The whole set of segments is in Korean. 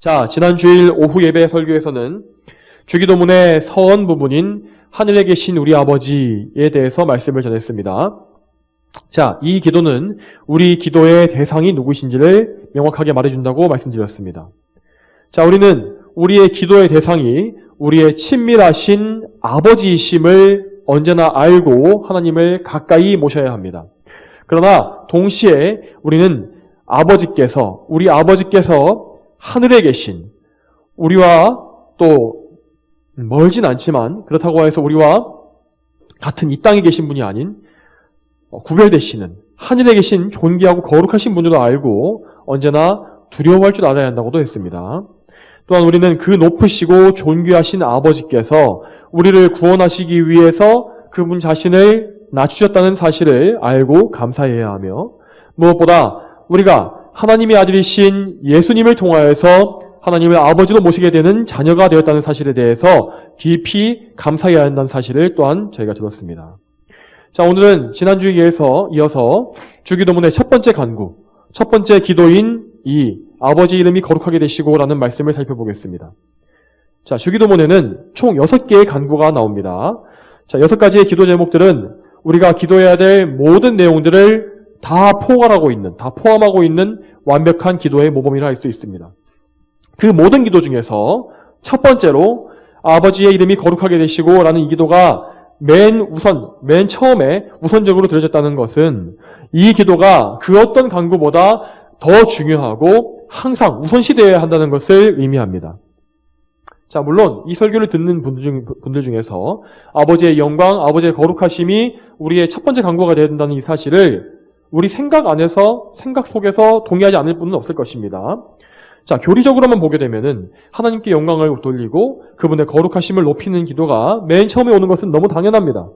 자, 지난 주일 오후 예배 설교에서는 주기도문의 서원 부분인 하늘에 계신 우리 아버지에 대해서 말씀을 전했습니다. 자, 이 기도는 우리 기도의 대상이 누구신지를 명확하게 말해준다고 말씀드렸습니다. 자, 우리는 우리의 기도의 대상이 우리의 친밀하신 아버지이심을 언제나 알고 하나님을 가까이 모셔야 합니다. 그러나 동시에 우리는 우리 아버지께서 하늘에 계신 우리와 또 멀진 않지만 그렇다고 해서 우리와 같은 이 땅에 계신 분이 아닌 구별되시는 하늘에 계신 존귀하고 거룩하신 분으로 알고 언제나 두려워할 줄 알아야 한다고도 했습니다. 또한 우리는 그 높으시고 존귀하신 아버지께서 우리를 구원하시기 위해서 그분 자신을 낮추셨다는 사실을 알고 감사해야 하며 무엇보다 우리가 하나님의 아들이신 예수님을 통하여서 하나님의 아버지로 모시게 되는 자녀가 되었다는 사실에 대해서 깊이 감사해야 한다는 사실을 또한 저희가 들었습니다. 자, 오늘은 지난주에 이어서 주기도문의 첫 번째 간구, 첫 번째 기도인 이 아버지 이름이 거룩하게 되시고 라는 말씀을 살펴보겠습니다. 자, 주기도문에는 총 6개의 간구가 나옵니다. 자, 6가지의 기도 제목들은 우리가 기도해야 될 모든 내용들을 다 포함하고 있는 완벽한 기도의 모범이라 할 수 있습니다. 그 모든 기도 중에서 첫 번째로 아버지의 이름이 거룩하게 되시고 라는 이 기도가 맨 처음에 우선적으로 드려졌다는 것은 이 기도가 그 어떤 간구보다 더 중요하고 항상 우선시되어야 한다는 것을 의미합니다. 자, 물론 이 설교를 듣는 분들 중에서 아버지의 영광, 아버지의 거룩하심이 우리의 첫 번째 간구가 되어야 된다는 이 사실을 우리 생각 속에서 동의하지 않을 분은 없을 것입니다. 자, 교리적으로만 보게 되면은 하나님께 영광을 돌리고 그분의 거룩하심을 높이는 기도가 맨 처음에 오는 것은 너무 당연합니다.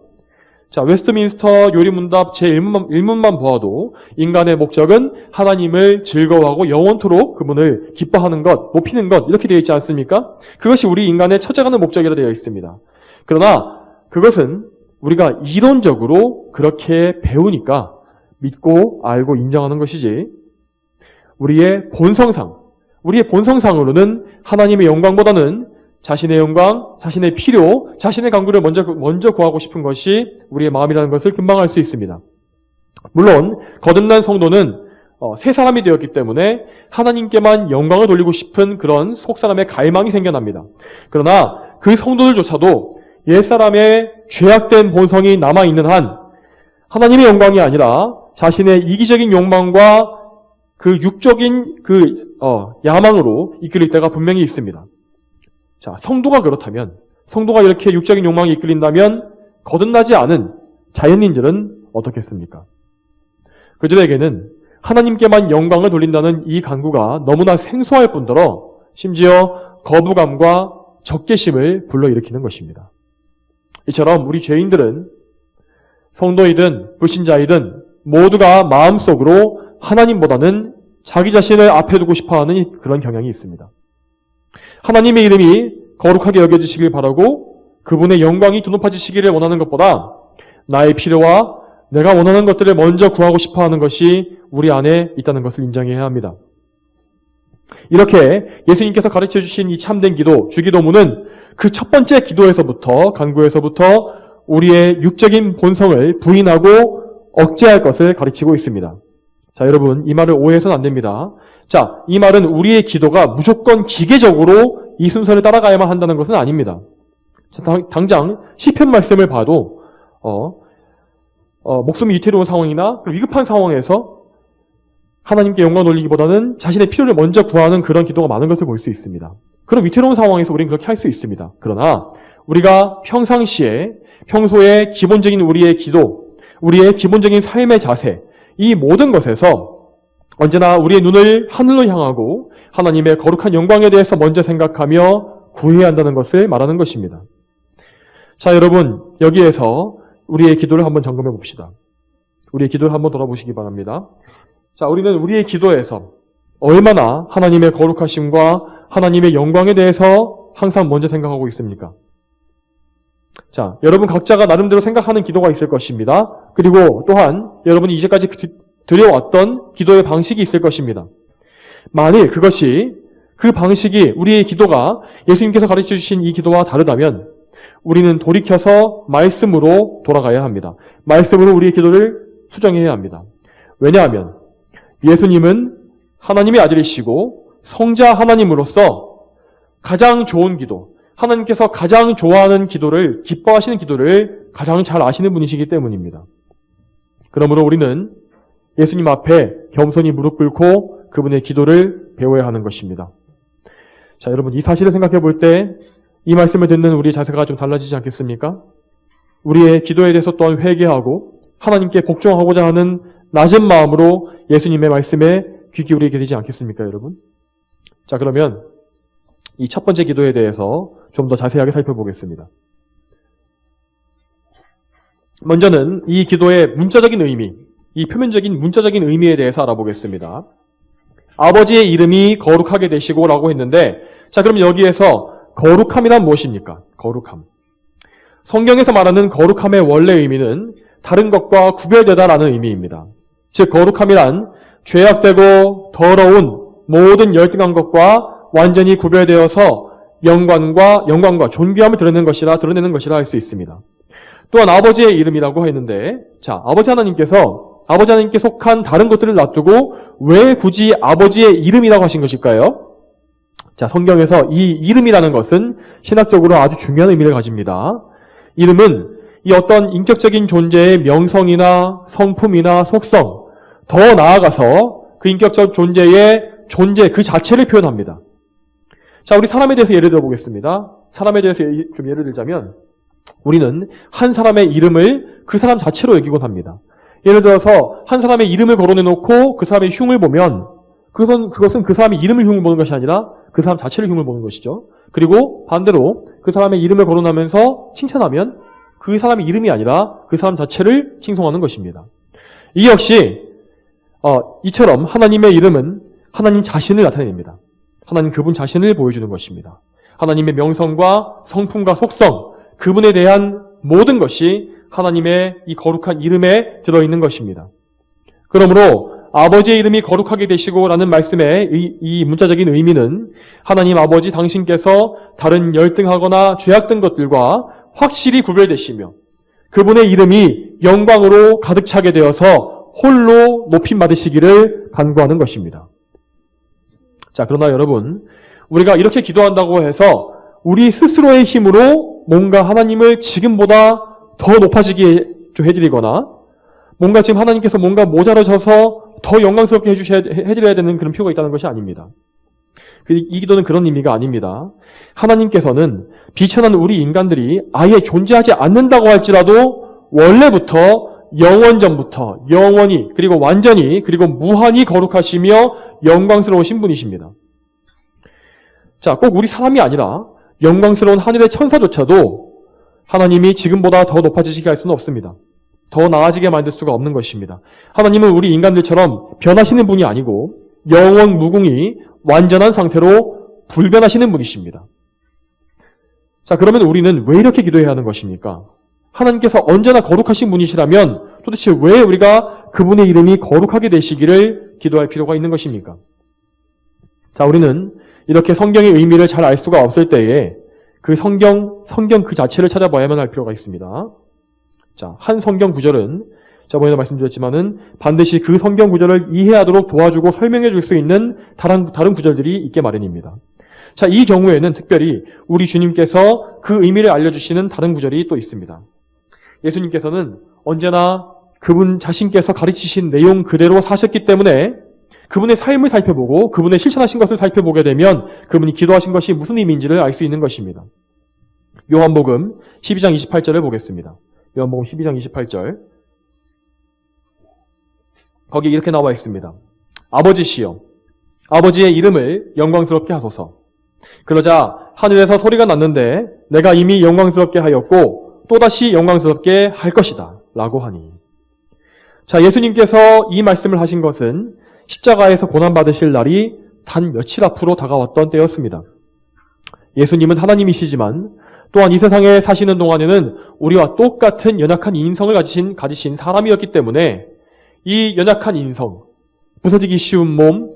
자, 웨스트민스터 요리문답 제1문만 보아도 인간의 목적은 하나님을 즐거워하고 영원토록 그분을 기뻐하는 것, 높이는 것 이렇게 되어 있지 않습니까? 그것이 우리 인간의 첫째가는 목적이라 되어 있습니다. 그러나 그것은 우리가 이론적으로 그렇게 배우니까 믿고 알고 인정하는 것이지 우리의 본성상으로는 하나님의 영광보다는 자신의 영광, 자신의 필요, 자신의 간구를 먼저 구하고 싶은 것이 우리의 마음이라는 것을 금방 알 수 있습니다. 물론 거듭난 성도는 새 사람이 되었기 때문에 하나님께만 영광을 돌리고 싶은 그런 속사람의 갈망이 생겨납니다. 그러나 그 성도들조차도 옛사람의 죄악된 본성이 남아있는 한 하나님의 영광이 아니라 자신의 이기적인 욕망과 그 육적인 야망으로 이끌릴 때가 분명히 있습니다. 자, 성도가 이렇게 육적인 욕망이 이끌린다면 거듭나지 않은 자연인들은 어떻겠습니까? 그들에게는 하나님께만 영광을 돌린다는 이 간구가 너무나 생소할 뿐더러 심지어 거부감과 적개심을 불러일으키는 것입니다. 이처럼 우리 죄인들은 성도이든 불신자이든 모두가 마음속으로 하나님보다는 자기 자신을 앞에 두고 싶어하는 그런 경향이 있습니다. 하나님의 이름이 거룩하게 여겨지시길 바라고 그분의 영광이 더 높아지시기를 원하는 것보다 나의 필요와 내가 원하는 것들을 먼저 구하고 싶어하는 것이 우리 안에 있다는 것을 인정해야 합니다. 이렇게 예수님께서 가르쳐주신 이 참된 기도, 주기도문은 그 첫 번째 간구에서부터 우리의 육적인 본성을 부인하고 억제할 것을 가르치고 있습니다. 자, 여러분, 이 말을 오해해서는 안 됩니다. 자, 이 말은 우리의 기도가 무조건 기계적으로 이 순서를 따라가야만 한다는 것은 아닙니다. 자, 당장 시편 말씀을 봐도 목숨이 위태로운 상황이나 위급한 상황에서 하나님께 영광 돌리기보다는 자신의 필요를 먼저 구하는 그런 기도가 많은 것을 볼 수 있습니다. 그런 위태로운 상황에서 우리는 그렇게 할 수 있습니다. 그러나 우리가 평소에 기본적인 우리의 기도, 우리의 기본적인 삶의 자세, 이 모든 것에서 언제나 우리의 눈을 하늘로 향하고 하나님의 거룩한 영광에 대해서 먼저 생각하며 구해야 한다는 것을 말하는 것입니다. 자, 여러분, 여기에서 우리의 기도를 한번 점검해 봅시다. 우리의 기도를 한번 돌아보시기 바랍니다. 자, 우리는 우리의 기도에서 얼마나 하나님의 거룩하심과 하나님의 영광에 대해서 항상 먼저 생각하고 있습니까? 자, 여러분 각자가 나름대로 생각하는 기도가 있을 것입니다. 그리고 또한 여러분이 이제까지 드려왔던 기도의 방식이 있을 것입니다. 만일 그 그 방식이 우리의 기도가 예수님께서 가르쳐 주신 이 기도와 다르다면 우리는 돌이켜서 말씀으로 돌아가야 합니다. 말씀으로 우리의 기도를 수정해야 합니다. 왜냐하면 예수님은 하나님의 아들이시고 성자 하나님으로서 가장 좋은 기도, 하나님께서 가장 좋아하는 기도를, 기뻐하시는 기도를 가장 잘 아시는 분이시기 때문입니다. 그러므로 우리는 예수님 앞에 겸손히 무릎 꿇고 그분의 기도를 배워야 하는 것입니다. 자, 여러분, 이 사실을 생각해 볼 때 이 말씀을 듣는 우리의 자세가 좀 달라지지 않겠습니까? 우리의 기도에 대해서 또한 회개하고 하나님께 복종하고자 하는 낮은 마음으로 예수님의 말씀에 귀 기울이게 되지 않겠습니까, 여러분? 자, 그러면 이 첫 번째 기도에 대해서 좀 더 자세하게 살펴보겠습니다. 먼저는 이 기도의 문자적인 의미, 이 표면적인 문자적인 의미에 대해서 알아보겠습니다. 아버지의 이름이 거룩하게 되시고 라고 했는데, 자, 그럼 여기에서 거룩함이란 무엇입니까? 거룩함. 성경에서 말하는 거룩함의 원래 의미는 다른 것과 구별되다라는 의미입니다. 즉, 거룩함이란 죄악되고 더러운 모든 열등한 것과 완전히 구별되어서 영광과 존귀함을 드러내는 것이라 할 수 있습니다. 또한 아버지의 이름이라고 했는데, 자, 아버지 하나님께 속한 다른 것들을 놔두고 왜 굳이 아버지의 이름이라고 하신 것일까요? 자, 성경에서 이 이름이라는 것은 신학적으로 아주 중요한 의미를 가집니다. 이름은 이 어떤 인격적인 존재의 명성이나 성품이나 속성, 더 나아가서 그 인격적 존재의 존재 그 자체를 표현합니다. 자, 우리 사람에 대해서 예를 들어보겠습니다. 사람에 대해서 좀 예를 들자면 우리는 한 사람의 이름을 그 사람 자체로 여기곤 합니다. 예를 들어서 한 사람의 이름을 거론해놓고 그 사람의 흉을 보면 그것은 그 사람의 이름을 흉을 보는 것이 아니라 그 사람 자체를 흉을 보는 것이죠. 그리고 반대로 그 사람의 이름을 거론하면서 칭찬하면 그 사람의 이름이 아니라 그 사람 자체를 칭송하는 것입니다. 이 역시 이처럼 하나님의 이름은 하나님 자신을 나타냅니다. 하나님 그분 자신을 보여주는 것입니다. 하나님의 명성과 성품과 속성, 그분에 대한 모든 것이 하나님의 이 거룩한 이름에 들어있는 것입니다. 그러므로 아버지의 이름이 거룩하게 되시고 라는 말씀의 이 문자적인 의미는 하나님 아버지 당신께서 다른 열등하거나 죄악된 것들과 확실히 구별되시며 그분의 이름이 영광으로 가득 차게 되어서 홀로 높임 받으시기를 간구하는 것입니다. 자, 그러나 여러분, 우리가 이렇게 기도한다고 해서 우리 스스로의 힘으로 뭔가 하나님을 지금보다 더 높아지게 해드리거나 뭔가 지금 하나님께서 뭔가 모자라셔서 더 영광스럽게 해드려야 되는 그런 필요가 있다는 것이 아닙니다. 이 기도는 그런 의미가 아닙니다. 하나님께서는 비천한 우리 인간들이 아예 존재하지 않는다고 할지라도 원래부터 영원전부터 영원히 그리고 완전히 그리고 무한히 거룩하시며 영광스러우신 분이십니다. 자, 꼭 우리 사람이 아니라 영광스러운 하늘의 천사조차도 하나님이 지금보다 더 높아지시게 할 수는 없습니다. 더 나아지게 만들 수가 없는 것입니다. 하나님은 우리 인간들처럼 변하시는 분이 아니고 영원 무궁히 완전한 상태로 불변하시는 분이십니다. 자, 그러면 우리는 왜 이렇게 기도해야 하는 것입니까? 하나님께서 언제나 거룩하신 분이시라면 도대체 왜 우리가 그분의 이름이 거룩하게 되시기를 기도할 필요가 있는 것입니까? 자, 우리는 이렇게 성경의 의미를 잘 알 수가 없을 때에 그 성경 그 자체를 찾아봐야만 할 필요가 있습니다. 자, 한 성경 구절은 저번에도 말씀드렸지만은 반드시 그 성경 구절을 이해하도록 도와주고 설명해 줄 수 있는 다른 구절들이 있게 마련입니다. 자, 이 경우에는 특별히 우리 주님께서 그 의미를 알려주시는 다른 구절이 또 있습니다. 예수님께서는 언제나 그분 자신께서 가르치신 내용 그대로 사셨기 때문에 그분의 삶을 살펴보고 그분의 실천하신 것을 살펴보게 되면 그분이 기도하신 것이 무슨 의미인지를 알 수 있는 것입니다. 요한복음 12장 28절을 보겠습니다. 요한복음 12장 28절. 거기 이렇게 나와 있습니다. 아버지시여, 아버지의 이름을 영광스럽게 하소서. 그러자 하늘에서 소리가 났는데 내가 이미 영광스럽게 하였고 또다시 영광스럽게 할 것이다 라고 하니. 자, 예수님께서 이 말씀을 하신 것은 십자가에서 고난받으실 날이 단 며칠 앞으로 다가왔던 때였습니다. 예수님은 하나님이시지만 또한 이 세상에 사시는 동안에는 우리와 똑같은 연약한 인성을 가지신 사람이었기 때문에 이 연약한 인성, 부서지기 쉬운 몸,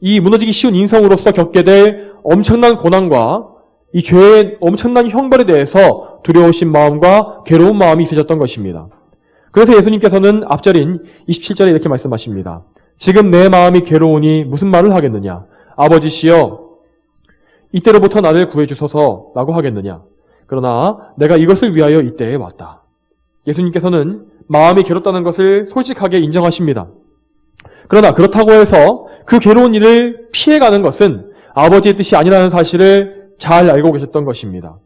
이 무너지기 쉬운 인성으로서 겪게 될 엄청난 고난과 이 죄의 엄청난 형벌에 대해서 두려우신 마음과 괴로운 마음이 있으셨던 것입니다. 그래서 예수님께서는 앞절인 27절에 이렇게 말씀하십니다. 지금 내 마음이 괴로우니 무슨 말을 하겠느냐? 아버지시여 이때로부터 나를 구해주소서라고 하겠느냐? 그러나 내가 이것을 위하여 이때에 왔다. 예수님께서는 마음이 괴롭다는 것을 솔직하게 인정하십니다. 그러나 그렇다고 해서 그 괴로운 일을 피해가는 것은 아버지의 뜻이 아니라는 사실을 잘 알고 계셨던 것입니다.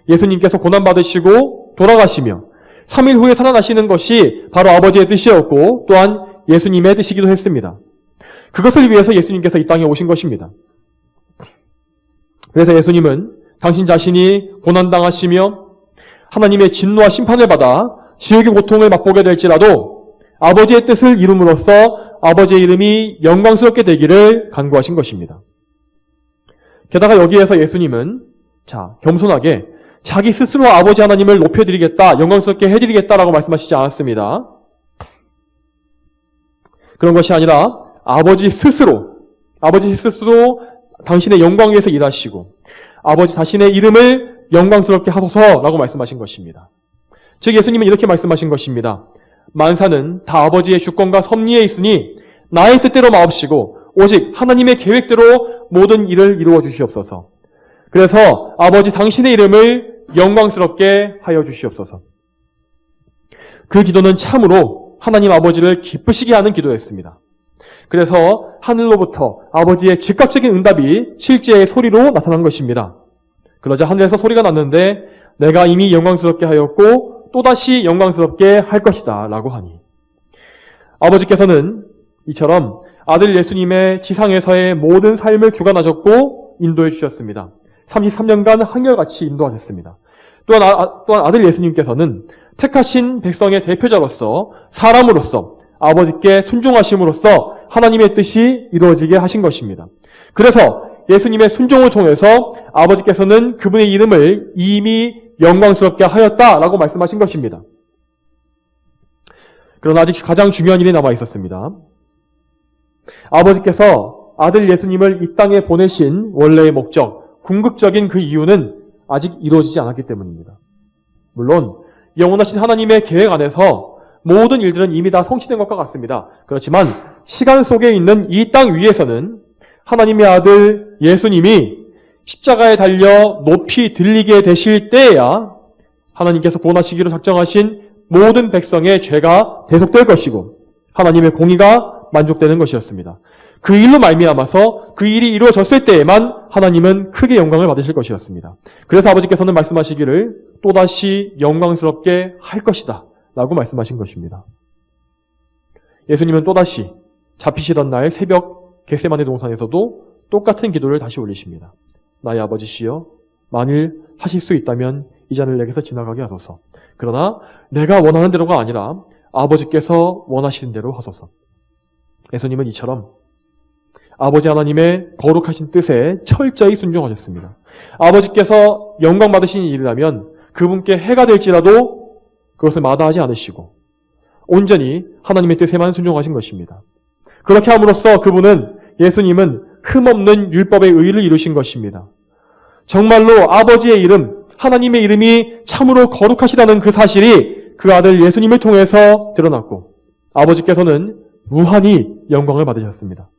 예수님께서 고난받으시고 돌아가시며 3일 후에 살아나시는 것이 바로 아버지의 뜻이었고 또한 예수님의 뜻이기도 했습니다. 그것을 위해서 예수님께서 이 땅에 오신 것입니다. 그래서 예수님은 당신 자신이 고난당하시며 하나님의 진노와 심판을 받아 지옥의 고통을 맛보게 될지라도 아버지의 뜻을 이룸으로써 아버지의 이름이 영광스럽게 되기를 간구하신 것입니다. 게다가 여기에서 예수님은 겸손하게 자기 스스로 아버지 하나님을 높여드리겠다, 영광스럽게 해드리겠다라고 말씀하시지 않았습니다. 그런 것이 아니라 아버지 스스로 당신의 영광 위해서 일하시고 아버지 자신의 이름을 영광스럽게 하소서라고 말씀하신 것입니다. 즉 예수님은 이렇게 말씀하신 것입니다. 만사는 다 아버지의 주권과 섭리에 있으니 나의 뜻대로 마옵시고 오직 하나님의 계획대로 모든 일을 이루어 주시옵소서. 그래서 아버지 당신의 이름을 영광스럽게 하여 주시옵소서. 그 기도는 참으로 하나님 아버지를 기쁘시게 하는 기도였습니다. 그래서 하늘로부터 아버지의 즉각적인 응답이 실제의 소리로 나타난 것입니다. 그러자 하늘에서 소리가 났는데 내가 이미 영광스럽게 하였고 또다시 영광스럽게 할 것이다 라고 하니 아버지께서는 이처럼 아들 예수님의 지상에서의 모든 삶을 주관하셨고 인도해 주셨습니다. 33년간 한결같이 인도하셨습니다. 또한 아들 예수님께서는 택하신 백성의 대표자로서 사람으로서 아버지께 순종하심으로써 하나님의 뜻이 이루어지게 하신 것입니다. 그래서 예수님의 순종을 통해서 아버지께서는 그분의 이름을 이미 영광스럽게 하였다라고 말씀하신 것입니다. 그러나 아직 가장 중요한 일이 남아 있었습니다. 아버지께서 아들 예수님을 이 땅에 보내신 원래의 목적, 궁극적인 그 이유는 아직 이루어지지 않았기 때문입니다. 물론 영원하신 하나님의 계획 안에서 모든 일들은 이미 다 성취된 것과 같습니다. 그렇지만 시간 속에 있는 이 땅 위에서는 하나님의 아들 예수님이 십자가에 달려 높이 들리게 되실 때에야 하나님께서 구원하시기로 작정하신 모든 백성의 죄가 대속될 것이고 하나님의 공의가 만족되는 것이었습니다. 그 일로 말미암아서 그 일이 이루어졌을 때에만 하나님은 크게 영광을 받으실 것이었습니다. 그래서 아버지께서는 말씀하시기를 또다시 영광스럽게 할 것이다 라고 말씀하신 것입니다. 예수님은 또다시 잡히시던 날 새벽 겟세마네 동산에서도 똑같은 기도를 다시 올리십니다. 나의 아버지시여 만일 하실 수 있다면 이 잔을 내게서 지나가게 하소서. 그러나 내가 원하는 대로가 아니라 아버지께서 원하시는 대로 하소서. 예수님은 이처럼 아버지 하나님의 거룩하신 뜻에 철저히 순종하셨습니다. 아버지께서 영광 받으신 일이라면 그분께 해가 될지라도 그것을 마다하지 않으시고 온전히 하나님의 뜻에만 순종하신 것입니다. 그렇게 함으로써 예수님은 흠없는 율법의 의를 이루신 것입니다. 정말로 아버지의 이름, 하나님의 이름이 참으로 거룩하시다는 그 사실이 그 아들 예수님을 통해서 드러났고 아버지께서는 무한히 영광을 받으셨습니다.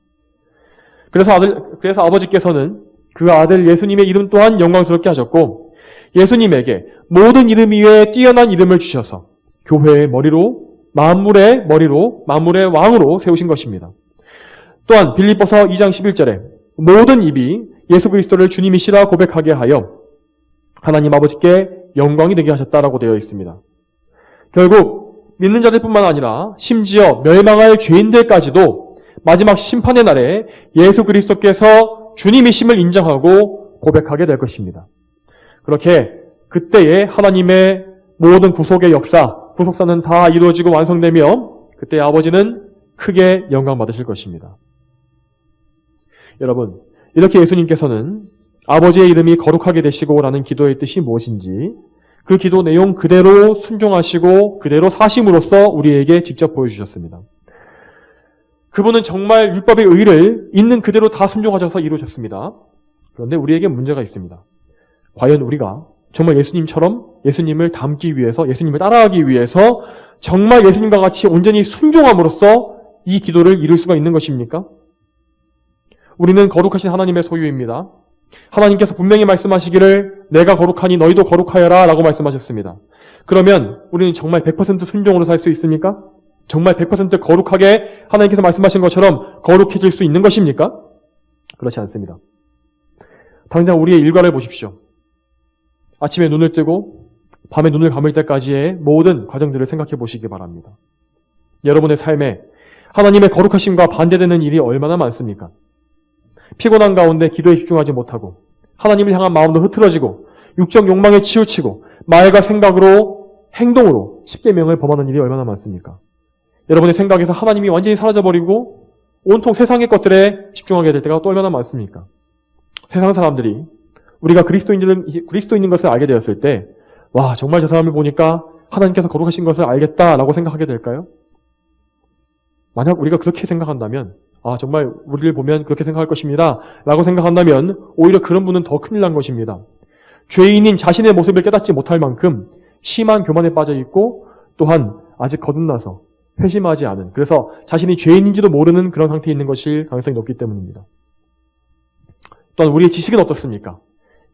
그래서 아버지께서는 그 아들 예수님의 이름 또한 영광스럽게 하셨고 예수님에게 모든 이름 위에 뛰어난 이름을 주셔서 교회의 머리로 만물의 왕으로 세우신 것입니다. 또한 빌립보서 2장 11절에 모든 입이 예수 그리스도를 주님이시라 고백하게 하여 하나님 아버지께 영광이 되게 하셨다라고 되어 있습니다. 결국 믿는 자들뿐만 아니라 심지어 멸망할 죄인들까지도 마지막 심판의 날에 예수 그리스도께서 주님이심을 인정하고 고백하게 될 것입니다. 그렇게 그때에 하나님의 모든 구속의 구속사는 다 이루어지고 완성되며 그때 아버지는 크게 영광 받으실 것입니다. 여러분, 이렇게 예수님께서는 아버지의 이름이 거룩하게 되시고라는 기도의 뜻이 무엇인지 그 기도 내용 그대로 순종하시고 그대로 사심으로써 우리에게 직접 보여주셨습니다. 그분은 정말 율법의 의를 있는 그대로 다 순종하셔서 이루셨습니다. 그런데 우리에게 문제가 있습니다. 과연 우리가 정말 예수님처럼 예수님을 닮기 위해서, 예수님을 따라가기 위해서 정말 예수님과 같이 온전히 순종함으로써 이 기도를 이룰 수가 있는 것입니까? 우리는 거룩하신 하나님의 소유입니다. 하나님께서 분명히 말씀하시기를 내가 거룩하니 너희도 거룩하여라 라고 말씀하셨습니다. 그러면 우리는 정말 100% 순종으로 살 수 있습니까? 정말 100% 거룩하게 하나님께서 말씀하신 것처럼 거룩해질 수 있는 것입니까? 그렇지 않습니다. 당장 우리의 일과를 보십시오. 아침에 눈을 뜨고 밤에 눈을 감을 때까지의 모든 과정들을 생각해 보시기 바랍니다. 여러분의 삶에 하나님의 거룩하심과 반대되는 일이 얼마나 많습니까? 피곤한 가운데 기도에 집중하지 못하고 하나님을 향한 마음도 흐트러지고 육적 욕망에 치우치고 말과 생각으로 행동으로 십계명을 범하는 일이 얼마나 많습니까? 여러분의 생각에서 하나님이 완전히 사라져버리고 온통 세상의 것들에 집중하게 될 때가 또 얼마나 많습니까? 세상 사람들이 우리가 그리스도인인 것을 알게 되었을 때 와, 정말 저 사람을 보니까 하나님께서 거룩하신 것을 알겠다라고 생각하게 될까요? 만약 우리가 그렇게 생각한다면 아, 정말 우리를 보면 그렇게 생각할 것입니다 라고 생각한다면 오히려 그런 분은 더 큰일 난 것입니다. 죄인인 자신의 모습을 깨닫지 못할 만큼 심한 교만에 빠져있고 또한 아직 거듭나서 회심하지 않은, 그래서 자신이 죄인인지도 모르는 그런 상태에 있는 것일 가능성이 높기 때문입니다. 또한 우리의 지식은 어떻습니까?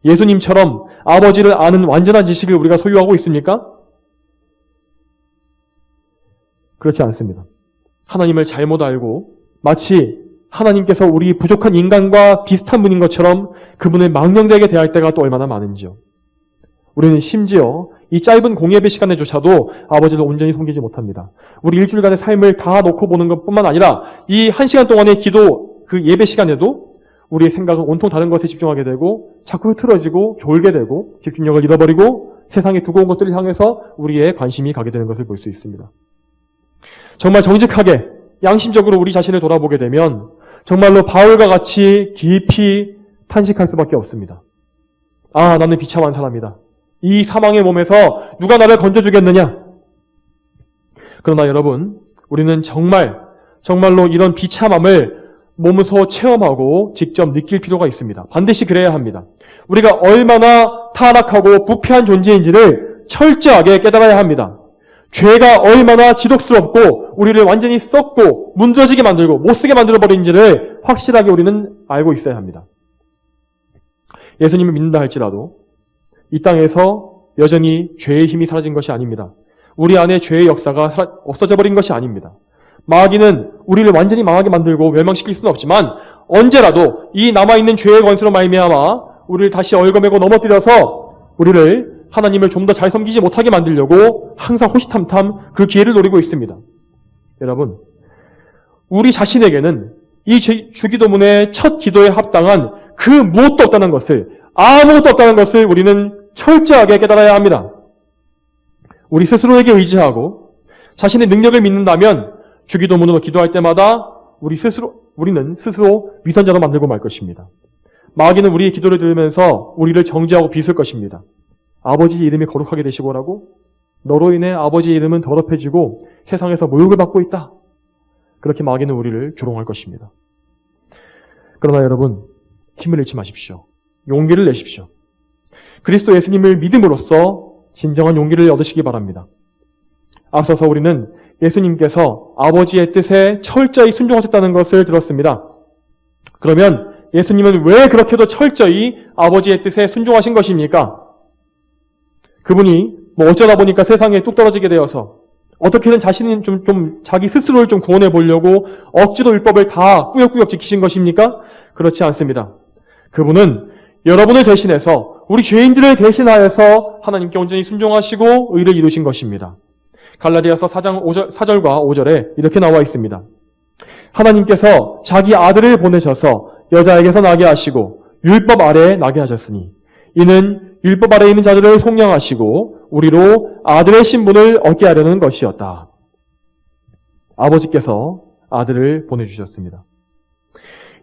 예수님처럼 아버지를 아는 완전한 지식을 우리가 소유하고 있습니까? 그렇지 않습니다. 하나님을 잘못 알고 마치 하나님께서 우리 부족한 인간과 비슷한 분인 것처럼 그분을 망령되게 대할 때가 또 얼마나 많은지요. 우리는 심지어 이 짧은 공예배 시간에조차도 아버지를 온전히 섬기지 못합니다. 우리 일주일간의 삶을 다 놓고 보는 것뿐만 아니라 이 1시간 동안의 기도, 그 예배 시간에도 우리의 생각은 온통 다른 것에 집중하게 되고 자꾸 흐트러지고 졸게 되고 집중력을 잃어버리고 세상의 두꺼운 것들을 향해서 우리의 관심이 가게 되는 것을 볼 수 있습니다. 정말 정직하게 양심적으로 우리 자신을 돌아보게 되면 정말로 바울과 같이 깊이 탄식할 수밖에 없습니다. 아, 나는 비참한 사람이다. 이 사망의 몸에서 누가 나를 건져주겠느냐? 그러나 여러분, 우리는 정말로 이런 비참함을 몸소 체험하고 직접 느낄 필요가 있습니다. 반드시 그래야 합니다. 우리가 얼마나 타락하고 부패한 존재인지를 철저하게 깨달아야 합니다. 죄가 얼마나 지독스럽고 우리를 완전히 썩고 문드러지게 만들고 못쓰게 만들어버린지를 확실하게 우리는 알고 있어야 합니다. 예수님을 믿는다 할지라도 이 땅에서 여전히 죄의 힘이 사라진 것이 아닙니다. 우리 안에 죄의 역사가 없어져 버린 것이 아닙니다. 마귀는 우리를 완전히 망하게 만들고 멸망시킬 수는 없지만 언제라도 이 남아있는 죄의 권세로 말미암아 우리를 다시 얽어매고 넘어뜨려서 우리를 하나님을 좀 더 잘 섬기지 못하게 만들려고 항상 호시탐탐 그 기회를 노리고 있습니다. 여러분, 우리 자신에게는 이 주기도문의 첫 기도에 합당한 그 무엇도 없다는 것을, 아무것도 없다는 것을 우리는 철저하게 깨달아야 합니다. 우리 스스로에게 의지하고 자신의 능력을 믿는다면 주기도문으로 기도할 때마다 우리는 스스로 위선자로 만들고 말 것입니다. 마귀는 우리의 기도를 들으면서 우리를 정죄하고 비술 것입니다. 아버지 이름이 거룩하게 되시고라고? 너로 인해 아버지의 이름은 더럽혀지고 세상에서 모욕을 받고 있다. 그렇게 마귀는 우리를 조롱할 것입니다. 그러나 여러분, 힘을 잃지 마십시오. 용기를 내십시오. 그리스도 예수님을 믿음으로써 진정한 용기를 얻으시기 바랍니다. 앞서서 우리는 예수님께서 아버지의 뜻에 철저히 순종하셨다는 것을 들었습니다. 그러면 예수님은 왜 그렇게도 철저히 아버지의 뜻에 순종하신 것입니까? 그분이 어쩌다 보니까 세상에 뚝 떨어지게 되어서 어떻게든 자신은 좀 자기 스스로를 좀 구원해 보려고 억지로 율법을 다 꾸역꾸역 지키신 것입니까? 그렇지 않습니다. 그분은 여러분을 대신해서 우리 죄인들을 대신하여서 하나님께 온전히 순종하시고 의를 이루신 것입니다. 갈라디아서 4장 4절과 5절에 이렇게 나와 있습니다. 하나님께서 자기 아들을 보내셔서 여자에게서 나게 하시고 율법 아래에 나게 하셨으니 이는 율법 아래에 있는 자들을 속량하시고 우리로 아들의 신분을 얻게 하려는 것이었다. 아버지께서 아들을 보내주셨습니다.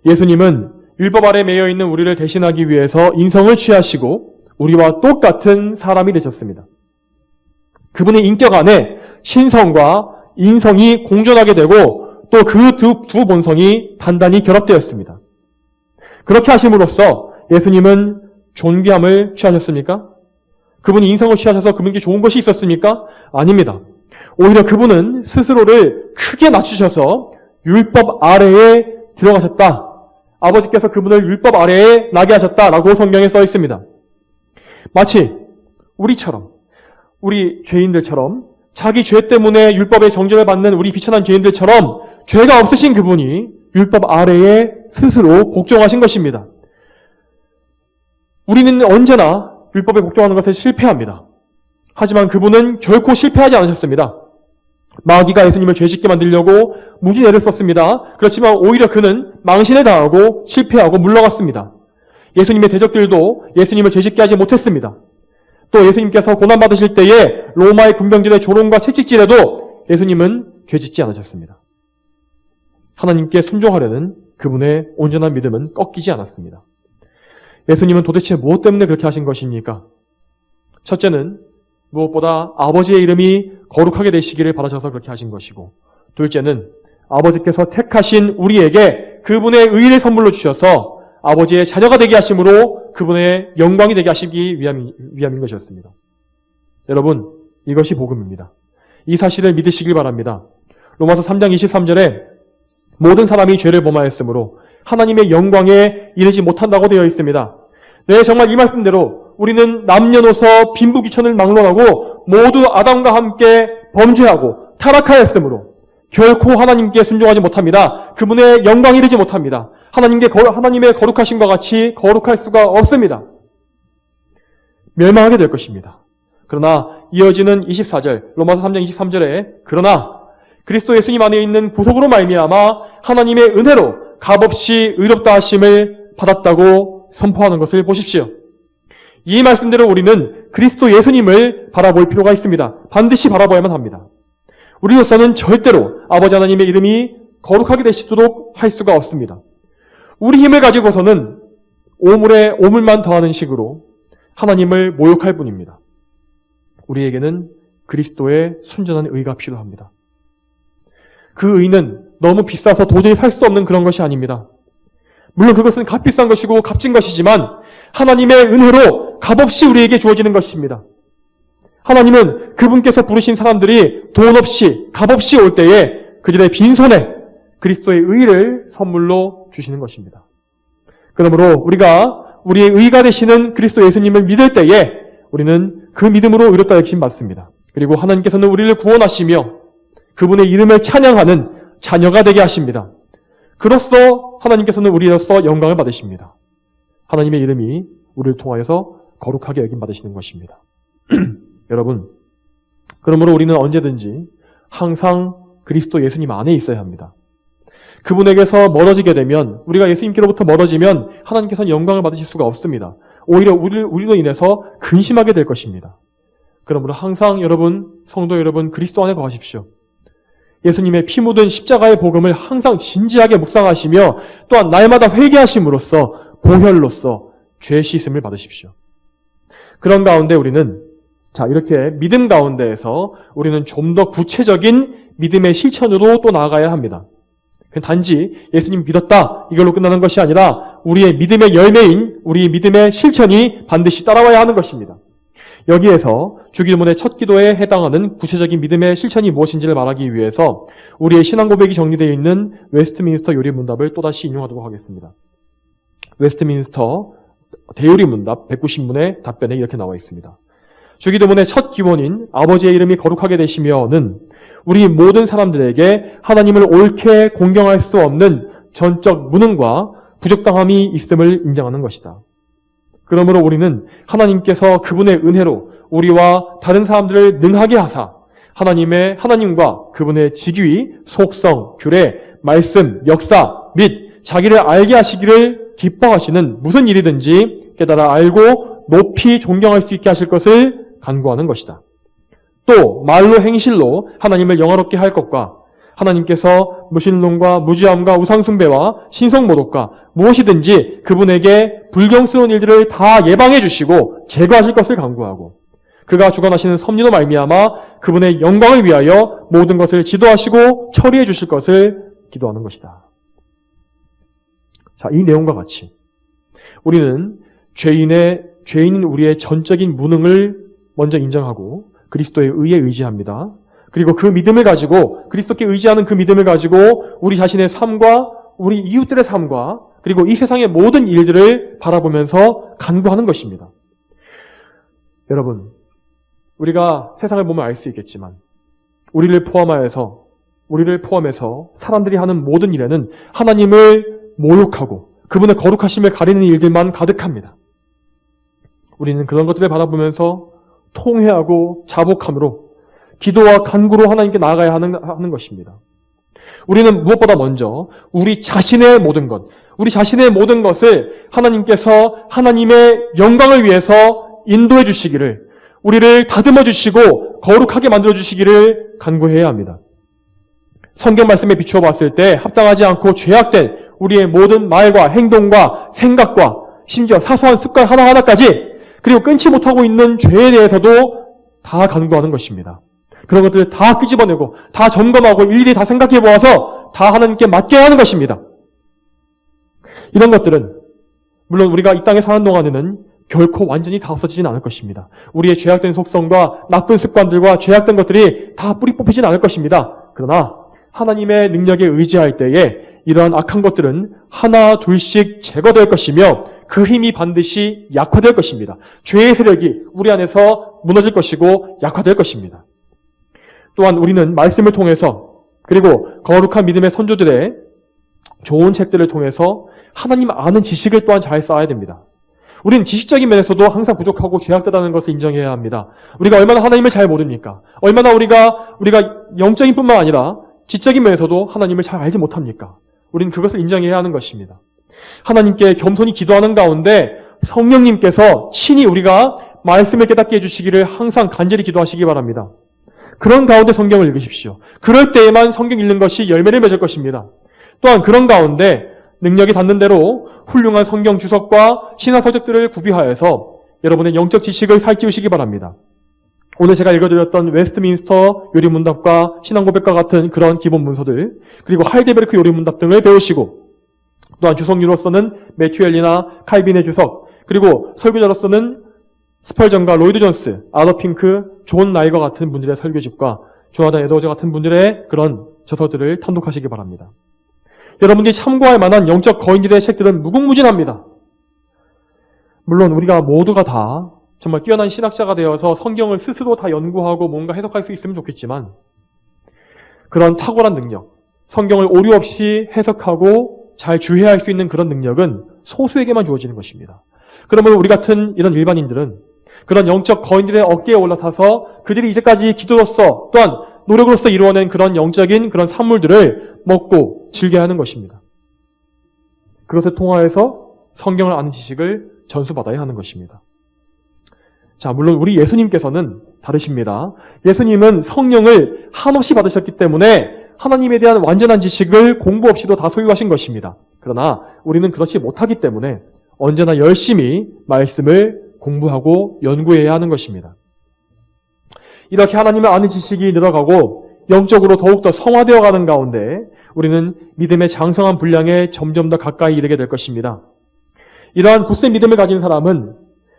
예수님은 율법 아래에 매여 있는 우리를 대신하기 위해서 인성을 취하시고 우리와 똑같은 사람이 되셨습니다. 그분의 인격 안에 신성과 인성이 공존하게 되고 또 그 두 본성이 단단히 결합되었습니다. 그렇게 하심으로써 예수님은 존귀함을 취하셨습니까? 그분이 인성을 취하셔서 그분께 좋은 것이 있었습니까? 아닙니다. 오히려 그분은 스스로를 크게 낮추셔서 율법 아래에 들어가셨다. 아버지께서 그분을 율법 아래에 나게 하셨다라고 성경에 써 있습니다. 마치 우리처럼, 우리 죄인들처럼 자기 죄 때문에 율법의 정죄를 받는 우리 비천한 죄인들처럼 죄가 없으신 그분이 율법 아래에 스스로 복종하신 것입니다. 우리는 언제나 율법에 복종하는 것에 실패합니다. 하지만 그분은 결코 실패하지 않으셨습니다. 마귀가 예수님을 죄짓게 만들려고 무지 애를 썼습니다. 그렇지만 오히려 그는 망신을 당하고 실패하고 물러갔습니다. 예수님의 대적들도 예수님을 죄짓게 하지 못했습니다. 또 예수님께서 고난받으실 때에 로마의 군병들의 조롱과 채찍질에도 예수님은 죄짓지 않으셨습니다. 하나님께 순종하려는 그분의 온전한 믿음은 꺾이지 않았습니다. 예수님은 도대체 무엇 때문에 그렇게 하신 것입니까? 첫째는 무엇보다 아버지의 이름이 거룩하게 되시기를 바라셔서 그렇게 하신 것이고, 둘째는 아버지께서 택하신 우리에게 그분의 의를 선물로 주셔서 아버지의 자녀가 되게 하심으로 그분의 영광이 되게 하시기 위함인 것이었습니다. 여러분, 이것이 복음입니다. 이 사실을 믿으시길 바랍니다. 로마서 3장 23절에 모든 사람이 죄를 범하였으므로 하나님의 영광에 이르지 못한다고 되어 있습니다. 네, 정말 이 말씀대로 우리는 남녀노소 빈부귀천을 막론하고 모두 아담과 함께 범죄하고 타락하였으므로 결코 하나님께 순종하지 못합니다. 그분의 영광에 이르지 못합니다. 하나님의 거룩하심과 같이 거룩할 수가 없습니다. 멸망하게 될 것입니다. 그러나 이어지는 24절, 로마서 3장 23절에 그러나 그리스도 예수님 안에 있는 구속으로 말미암아 하나님의 은혜로 값없이 의롭다 하심을 받았다고 선포하는 것을 보십시오. 이 말씀대로 우리는 그리스도 예수님을 바라볼 필요가 있습니다. 반드시 바라봐야만 합니다. 우리로서는 절대로 아버지 하나님의 이름이 거룩하게 되시도록 할 수가 없습니다. 우리 힘을 가지고서는 오물에 오물만 더하는 식으로 하나님을 모욕할 뿐입니다. 우리에게는 그리스도의 순전한 의가 필요합니다. 그 의는 너무 비싸서 도저히 살 수 없는 그런 것이 아닙니다. 물론 그것은 값비싼 것이고 값진 것이지만 하나님의 은혜로 값없이 우리에게 주어지는 것입니다. 하나님은 그분께서 부르신 사람들이 돈 없이 값없이 올 때에 그들의 빈손에 그리스도의 의를 선물로 주시는 것입니다. 그러므로 우리가 우리의 의가 되시는 그리스도 예수님을 믿을 때에 우리는 그 믿음으로 의롭다 여기심 받습니다. 그리고 하나님께서는 우리를 구원하시며 그분의 이름을 찬양하는 자녀가 되게 하십니다. 그로써 하나님께서는 우리로서 영광을 받으십니다. 하나님의 이름이 우리를 통하여서 거룩하게 여김 받으시는 것입니다. 여러분, 그러므로 우리는 언제든지 항상 그리스도 예수님 안에 있어야 합니다. 그분에게서 멀어지게 되면, 우리가 예수님께로부터 멀어지면 하나님께서는 영광을 받으실 수가 없습니다. 오히려 우리로 인해서 근심하게 될 것입니다. 그러므로 항상 여러분, 성도 여러분, 그리스도 안에 거하십시오. 예수님의 피 묻은 십자가의 복음을 항상 진지하게 묵상하시며 또한 날마다 회개하심으로써 보혈로서 죄 씻음을 받으십시오. 그런 가운데 우리는 이렇게 믿음 가운데에서 우리는 좀 더 구체적인 믿음의 실천으로 또 나아가야 합니다. 단지 예수님 믿었다 이걸로 끝나는 것이 아니라 우리의 믿음의 열매인 우리의 믿음의 실천이 반드시 따라와야 하는 것입니다. 여기에서 주기도문의 첫 기도에 해당하는 구체적인 믿음의 실천이 무엇인지를 말하기 위해서 우리의 신앙 고백이 정리되어 있는 웨스트민스터 요리문답을 또다시 인용하도록 하겠습니다. 웨스트민스터 대요리문답 190문의 답변에 이렇게 나와 있습니다. 주기도문의 첫 기본인 아버지의 이름이 거룩하게 되시며는 우리 모든 사람들에게 하나님을 옳게 공경할 수 없는 전적 무능과 부적당함이 있음을 인정하는 것이다. 그러므로 우리는 하나님께서 그분의 은혜로 우리와 다른 사람들을 능하게 하사 하나님과 그분의 직위, 속성, 규례, 말씀, 역사 및 자기를 알게 하시기를 기뻐하시는 무슨 일이든지 깨달아 알고 높이 존경할 수 있게 하실 것을 간구하는 것이다. 또 말로 행실로 하나님을 영화롭게 할 것과 하나님께서 무신론과 무지함과 우상숭배와 신성모독과 무엇이든지 그분에게 불경스러운 일들을 다 예방해 주시고 제거하실 것을 간구하고 그가 주관하시는 섭리로 말미암아 그분의 영광을 위하여 모든 것을 지도하시고 처리해 주실 것을 기도하는 것이다. 자, 이 내용과 같이 우리는 죄인인 우리의 전적인 무능을 먼저 인정하고 그리스도의 의에 의지합니다. 그리고 그 믿음을 가지고, 그리스도께 의지하는 그 믿음을 가지고 우리 자신의 삶과 우리 이웃들의 삶과 그리고 이 세상의 모든 일들을 바라보면서 간구하는 것입니다. 여러분, 우리가 세상을 보면 알 수 있겠지만 우리를 포함해서 사람들이 하는 모든 일에는 하나님을 모욕하고 그분의 거룩하심을 가리는 일들만 가득합니다. 우리는 그런 것들을 바라보면서 통회하고 자복함으로 기도와 간구로 하나님께 나아가야 하는 것입니다. 우리는 무엇보다 먼저 우리 자신의 모든 것을 하나님께서 하나님의 영광을 위해서 인도해 주시기를, 우리를 다듬어 주시고 거룩하게 만들어 주시기를 간구해야 합니다. 성경 말씀에 비추어 봤을 때 합당하지 않고 죄악된 우리의 모든 말과 행동과 생각과 심지어 사소한 습관 하나하나까지, 그리고 끊지 못하고 있는 죄에 대해서도 다 간구하는 것입니다. 그런 것들을 다 끄집어내고 다 점검하고 일일이 다 생각해 보아서 다 하나님께 맡겨야 하는 것입니다. 이런 것들은 물론 우리가 이 땅에 사는 동안에는 결코 완전히 다 없어지진 않을 것입니다. 우리의 죄악된 속성과 나쁜 습관들과 죄악된 것들이 다 뿌리 뽑히진 않을 것입니다. 그러나 하나님의 능력에 의지할 때에 이러한 악한 것들은 하나 둘씩 제거될 것이며 그 힘이 반드시 약화될 것입니다. 죄의 세력이 우리 안에서 무너질 것이고 약화될 것입니다. 또한 우리는 말씀을 통해서 그리고 거룩한 믿음의 선조들의 좋은 책들을 통해서 하나님 아는 지식을 또한 잘 쌓아야 됩니다. 우리는 지식적인 면에서도 항상 부족하고 죄악되다는 것을 인정해야 합니다. 우리가 얼마나 하나님을 잘 모릅니까? 얼마나 우리가 영적인 뿐만 아니라 지적인 면에서도 하나님을 잘 알지 못합니까? 우리는 그것을 인정해야 하는 것입니다. 하나님께 겸손히 기도하는 가운데 성령님께서 친히 우리가 말씀을 깨닫게 해주시기를 항상 간절히 기도하시기 바랍니다. 그런 가운데 성경을 읽으십시오. 그럴 때에만 성경 읽는 것이 열매를 맺을 것입니다. 또한 그런 가운데 능력이 닿는 대로 훌륭한 성경 주석과 신화 서적들을 구비하여서 여러분의 영적 지식을 살찌우시기 바랍니다. 오늘 제가 읽어드렸던 웨스트민스터 요리문답과 신앙고백과 같은 그런 기본 문서들, 그리고 하이데베르크 요리문답 등을 배우시고, 또한 주석류로서는 매튜 헬리나 칼빈의 주석, 그리고 설교자로서는 스펄전과 로이드 존스, 아더 핑크, 존 나이거 같은 분들의 설교집과 조나단 에드워즈 같은 분들의 그런 저서들을 탐독하시기 바랍니다. 여러분들이 참고할 만한 영적 거인들의 책들은 무궁무진합니다. 물론 우리가 모두가 다 정말 뛰어난 신학자가 되어서 성경을 스스로 다 연구하고 뭔가 해석할 수 있으면 좋겠지만, 그런 탁월한 능력, 성경을 오류 없이 해석하고 잘 주해할 수 있는 그런 능력은 소수에게만 주어지는 것입니다. 그러면 우리 같은 이런 일반인들은 그런 영적 거인들의 어깨에 올라타서 그들이 이제까지 기도로서 또한 노력으로서 이루어낸 그런 영적인 그런 산물들을 먹고 즐겨야 하는 것입니다. 그것을 통하여서 성경을 아는 지식을 전수받아야 하는 것입니다. 자, 물론 우리 예수님께서는 다르십니다. 예수님은 성령을 한없이 받으셨기 때문에 하나님에 대한 완전한 지식을 공부 없이도 다 소유하신 것입니다. 그러나 우리는 그렇지 못하기 때문에 언제나 열심히 말씀을 공부하고 연구해야 하는 것입니다. 이렇게 하나님을 아는 지식이 늘어가고 영적으로 더욱더 성화되어 가는 가운데 우리는 믿음의 장성한 분량에 점점 더 가까이 이르게 될 것입니다. 이러한 굳센 믿음을 가진 사람은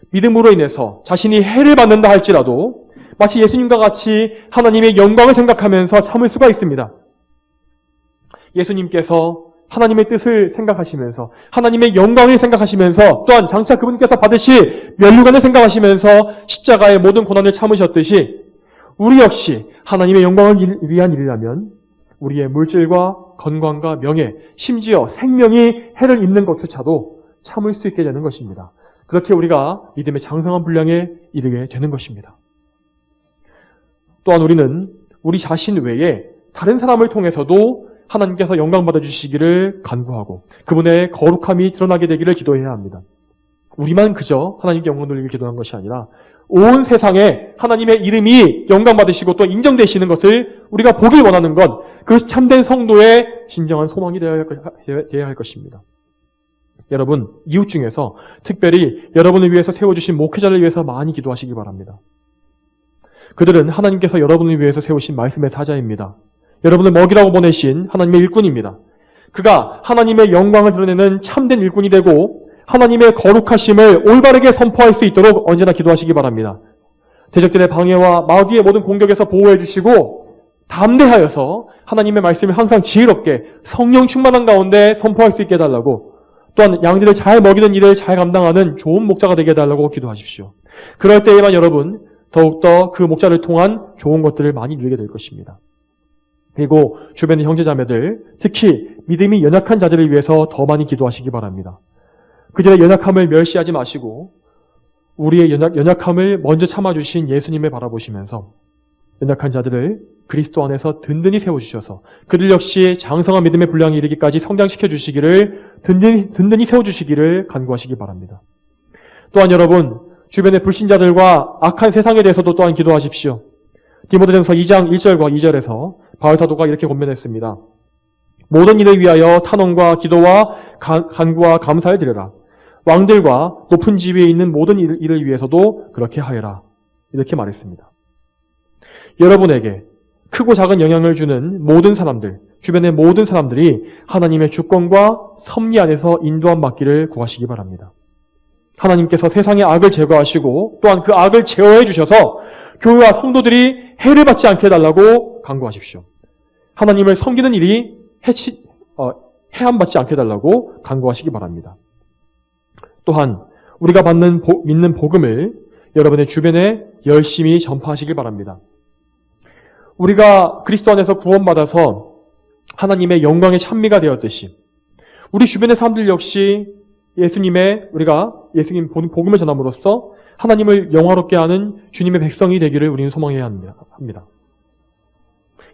믿음으로 인해서 자신이 해를 받는다 할지라도 마치 예수님과 같이 하나님의 영광을 생각하면서 참을 수가 있습니다. 예수님께서 하나님의 뜻을 생각하시면서 하나님의 영광을 생각하시면서 또한 장차 그분께서 받으실 면류관을 생각하시면서 십자가의 모든 고난을 참으셨듯이 우리 역시 하나님의 영광을 위한 일이라면 우리의 물질과 건강과 명예, 심지어 생명이 해를 입는 것조차도 참을 수 있게 되는 것입니다. 그렇게 우리가 믿음의 장성한 분량에 이르게 되는 것입니다. 또한 우리는 우리 자신 외에 다른 사람을 통해서도 하나님께서 영광 받아주시기를 간구하고 그분의 거룩함이 드러나게 되기를 기도해야 합니다. 우리만 그저 하나님께 영광 돌리길 기도한 것이 아니라 온 세상에 하나님의 이름이 영광 받으시고 또 인정되시는 것을 우리가 보길 원하는 것, 그것이 참된 성도의 진정한 소망이 되어야 할 것입니다. 여러분, 이웃 중에서 특별히 여러분을 위해서 세워주신 목회자를 위해서 많이 기도하시기 바랍니다. 그들은 하나님께서 여러분을 위해서 세우신 말씀의 사자입니다. 여러분을 먹이라고 보내신 하나님의 일꾼입니다. 그가 하나님의 영광을 드러내는 참된 일꾼이 되고 하나님의 거룩하심을 올바르게 선포할 수 있도록 언제나 기도하시기 바랍니다. 대적들의 방해와 마귀의 모든 공격에서 보호해 주시고 담대하여서 하나님의 말씀을 항상 지혜롭게 성령 충만한 가운데 선포할 수 있게 해달라고, 또한 양들을 잘 먹이는 일을 잘 감당하는 좋은 목자가 되게 해달라고 기도하십시오. 그럴 때에만 여러분 더욱더 그 목자를 통한 좋은 것들을 많이 누리게 될 것입니다. 그리고 주변의 형제자매들, 특히 믿음이 연약한 자들을 위해서 더 많이 기도하시기 바랍니다. 그들의 연약함을 멸시하지 마시고 우리의 연약함을 먼저 참아주신 예수님을 바라보시면서 연약한 자들을 그리스도 안에서 든든히 세워주셔서 그들 역시 장성한 믿음의 분량에 이르기까지 성장시켜 주시기를 든든히 세워주시기를 간구하시기 바랍니다. 또한 여러분, 주변의 불신자들과 악한 세상에 대해서도 또한 기도하십시오. 디모데전서 2장 1절과 2절에서 바울사도가 이렇게 권면했습니다. 모든 일을 위하여 탄원과 기도와 간구와 감사를 드려라. 왕들과 높은 지위에 있는 모든 일을 위해서도 그렇게 하여라. 이렇게 말했습니다. 여러분에게 크고 작은 영향을 주는 모든 사람들, 주변의 모든 사람들이 하나님의 주권과 섭리 안에서 인도함 받기를 구하시기 바랍니다. 하나님께서 세상의 악을 제거하시고 또한 그 악을 제어해 주셔서 교회와 성도들이 해를 받지 않게 해달라고 간구하십시오. 하나님을 섬기는 일이 해함받지 않게 해달라고 간구하시기 바랍니다. 또한 우리가 믿는 복음을 여러분의 주변에 열심히 전파하시길 바랍니다. 우리가 그리스도 안에서 구원받아서 하나님의 영광의 찬미가 되었듯이 우리 주변의 사람들 역시 우리가 예수님 복음을 전함으로써 하나님을 영화롭게 하는 주님의 백성이 되기를 우리는 소망해야 합니다.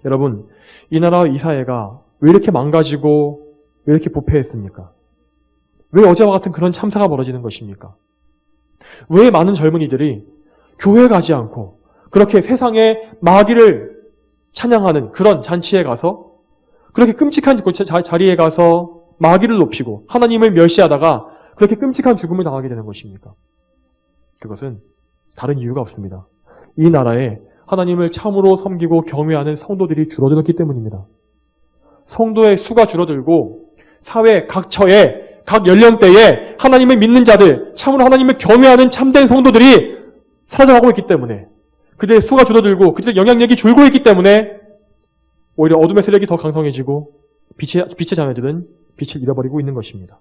여러분, 이 나라와 이 사회가 왜 이렇게 망가지고 왜 이렇게 부패했습니까? 왜 어제와 같은 그런 참사가 벌어지는 것입니까? 왜 많은 젊은이들이 교회 가지 않고 그렇게 세상의 마귀를 찬양하는 그런 잔치에 가서 그렇게 끔찍한 자리에 가서 마귀를 높이고 하나님을 멸시하다가 그렇게 끔찍한 죽음을 당하게 되는 것입니까? 그것은 다른 이유가 없습니다. 이 나라에 하나님을 참으로 섬기고 경외하는 성도들이 줄어들었기 때문입니다. 성도의 수가 줄어들고 사회 각 처에 각 연령대에 하나님을 믿는 자들, 참으로 하나님을 경외하는 참된 성도들이 사라져가고 있기 때문에 그들의 수가 줄어들고 그들의 영향력이 줄고 있기 때문에 오히려 어둠의 세력이 더 강성해지고 빛의 자녀들은 빛을 잃어버리고 있는 것입니다.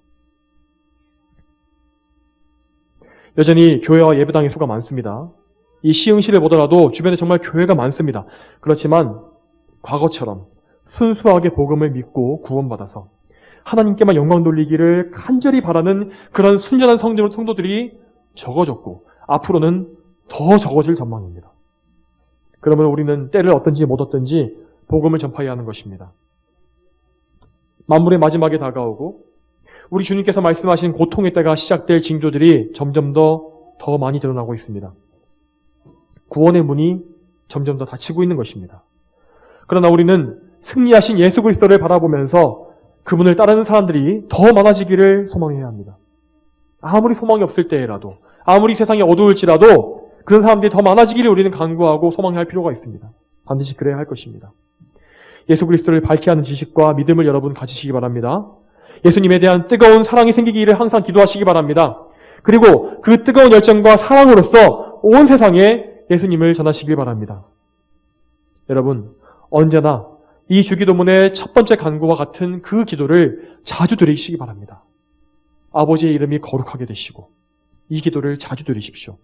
여전히 교회와 예배당의 수가 많습니다. 이 시흥시를 보더라도 주변에 정말 교회가 많습니다. 그렇지만 과거처럼 순수하게 복음을 믿고 구원받아서 하나님께만 영광 돌리기를 간절히 바라는 그런 순전한 성도들이 적어졌고 앞으로는 더 적어질 전망입니다. 그러면 우리는 때를 얻든지 못 얻든지 복음을 전파해야 하는 것입니다. 만물의 마지막에 다가오고 우리 주님께서 말씀하신 고통의 때가 시작될 징조들이 점점 더 많이 드러나고 있습니다. 구원의 문이 점점 더 닫히고 있는 것입니다. 그러나 우리는 승리하신 예수 그리스도를 바라보면서 그분을 따르는 사람들이 더 많아지기를 소망해야 합니다. 아무리 소망이 없을 때라도, 아무리 세상이 어두울지라도 그런 사람들이 더 많아지기를 우리는 간구하고 소망해야 할 필요가 있습니다. 반드시 그래야 할 것입니다. 예수 그리스도를 밝게 하는 지식과 믿음을 여러분 가지시기 바랍니다. 예수님에 대한 뜨거운 사랑이 생기기를 항상 기도하시기 바랍니다. 그리고 그 뜨거운 열정과 사랑으로서 온 세상에 예수님을 전하시길 바랍니다. 여러분, 언제나 이 주기도문의 첫 번째 간구와 같은 그 기도를 자주 드리시기 바랍니다. 아버지의 이름이 거룩하게 되시고 이 기도를 자주 드리십시오.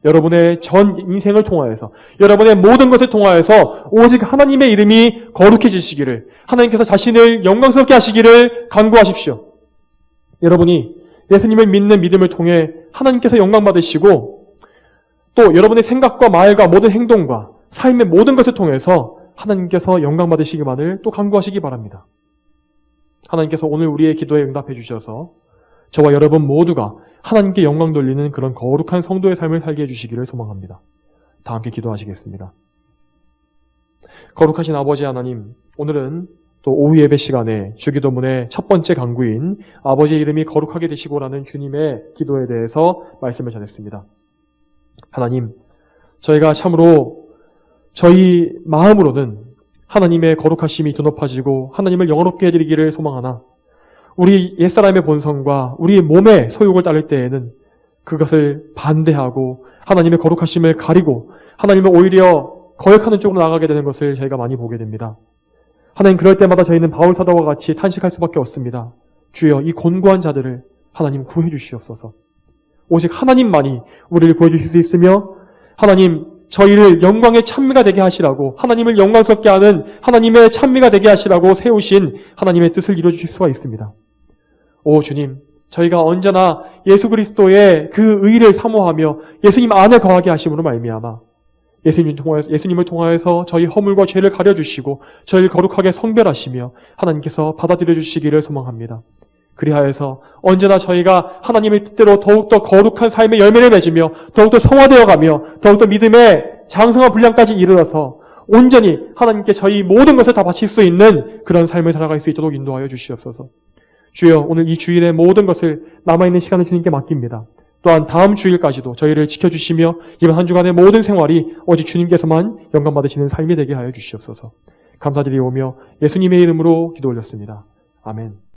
여러분의 전 인생을 통하여서 여러분의 모든 것을 통하여서 오직 하나님의 이름이 거룩해지시기를, 하나님께서 자신을 영광스럽게 하시기를 간구하십시오. 여러분이 예수님을 믿는 믿음을 통해 하나님께서 영광 받으시고 또 여러분의 생각과 말과 모든 행동과 삶의 모든 것을 통해서 하나님께서 영광 받으시기만을 또 간구하시기 바랍니다. 하나님께서 오늘 우리의 기도에 응답해 주셔서 저와 여러분 모두가 하나님께 영광 돌리는 그런 거룩한 성도의 삶을 살게 해주시기를 소망합니다. 다 함께 기도하시겠습니다. 거룩하신 아버지 하나님, 오늘은 또 오후 예배 시간에 주기도문의 첫 번째 간구인 아버지의 이름이 거룩하게 되시고라는 주님의 기도에 대해서 말씀을 전했습니다. 하나님, 저희가 참으로 저희 마음으로는 하나님의 거룩하심이 더 높아지고 하나님을 영원롭게 해드리기를 소망하나 우리 옛사람의 본성과 우리의 몸의 소욕을 따를 때에는 그것을 반대하고 하나님의 거룩하심을 가리고 하나님을 오히려 거역하는 쪽으로 나가게 되는 것을 저희가 많이 보게 됩니다. 하나님, 그럴 때마다 저희는 바울 사도와 같이 탄식할 수밖에 없습니다. 주여, 이 곤고한 자들을 하나님 구해 주시옵소서. 오직 하나님만이 우리를 구해주실 수 있으며 하나님, 저희를 영광의 찬미가 되게 하시라고, 하나님을 영광스럽게 하는 하나님의 찬미가 되게 하시라고 세우신 하나님의 뜻을 이루어주실 수가 있습니다. 오 주님, 저희가 언제나 예수 그리스도의 그 의를 사모하며 예수님 안에 거하게 하심으로 말미암아 예수님을 통하여서 저희 허물과 죄를 가려주시고 저희를 거룩하게 성별하시며 하나님께서 받아들여 주시기를 소망합니다. 그리하여서 언제나 저희가 하나님의 뜻대로 더욱더 거룩한 삶의 열매를 맺으며 더욱더 성화되어가며 더욱더 믿음의 장성한 분량까지 이르러서 온전히 하나님께 저희 모든 것을 다 바칠 수 있는 그런 삶을 살아갈 수 있도록 인도하여 주시옵소서. 주여, 오늘 이 주일의 모든 것을 남아있는 시간을 주님께 맡깁니다. 또한 다음 주일까지도 저희를 지켜주시며 이번 한 주간의 모든 생활이 오직 주님께서만 영광 받으시는 삶이 되게 하여 주시옵소서. 감사드리오며 예수님의 이름으로 기도 올렸습니다. 아멘.